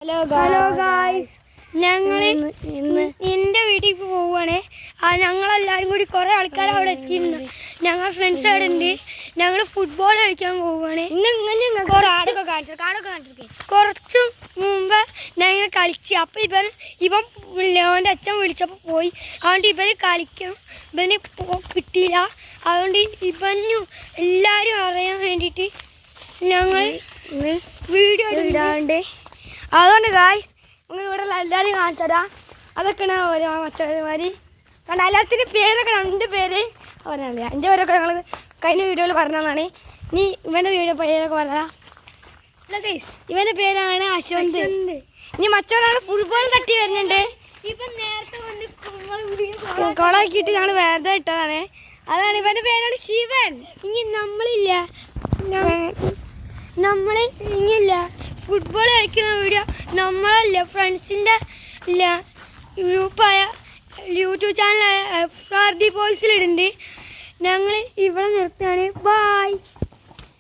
Hello guys, ഞങ്ങൾ എൻ്റെ വീട്ടിൽ പോവുകയാണ്. ഞങ്ങളെല്ലാവരും കൂടി കുറേ ആൾക്കാർ അവിടെ എത്തിയിട്ടുണ്ട്. ഞങ്ങൾ ഫ്രണ്ട്സ് അവിടെ ഉണ്ട്. ഞങ്ങൾ ഫുട്ബോൾ കളിക്കാൻ പോവുകയാണ്. കുറച്ചും മുമ്പ് ഞങ്ങൾ കളിച്ച്. അപ്പം ഇവൻ ഓൻ്റെ അച്ഛൻ വിളിച്ചപ്പോൾ പോയി. അതുകൊണ്ട് ഇവർ കളിക്കണം. ഇവന് കിട്ടിയില്ല. അതുകൊണ്ട് ഇവനും എല്ലാവരും അറിയാൻ വേണ്ടിയിട്ട് ഞങ്ങൾ വീഡിയോ ഇടാണ്ട്. അതുകൊണ്ട് ഗായ്സ് ഇവിടെ എല്ലാവരും കാണിച്ചതാ. അതൊക്കെയാണ് ഓരോ മച്ചന്മാര്. കാരണം എല്ലാത്തിൻ്റെ പേരൊക്കെ 2 പേര് അവരല്ല. എൻ്റെ പേരൊക്കെ ഞങ്ങൾ കഴിഞ്ഞ വീഡിയോയിൽ പറഞ്ഞതാണ്. ഇനി ഇവൻ്റെ പേരൊക്കെ പറഞ്ഞതാ. ഗൈസ്, ഇവൻ്റെ പേരാണ് അശ്വന്ത്. ഇനി മച്ചവനാണ് ഫുട്ബോൾ തട്ടി വരുന്നുണ്ട്. ഇപ്പം നേരത്തെ കൊളാക്കിയിട്ട് ഞങ്ങൾ വേറെ ഇട്ടതാണ്. അതാണ് ഇവൻ്റെ പേരാണ് ശിവൻ. ഇനി നമ്മളില്ല, ഇനിയില്ല ഫുട്ബോൾ കളിക്കുന്ന വീഡിയോ നമ്മളല്ല, ഫ്രണ്ട്സിൻ്റെ ഇല്ല ഗ്രൂപ്പായ യൂട്യൂബ് ചാനലായ FRD ബോയ്സിലിടുന്നുണ്ട്. ഞങ്ങൾ ഇവിടെ നിർത്തുകയാണ്. ബായ്.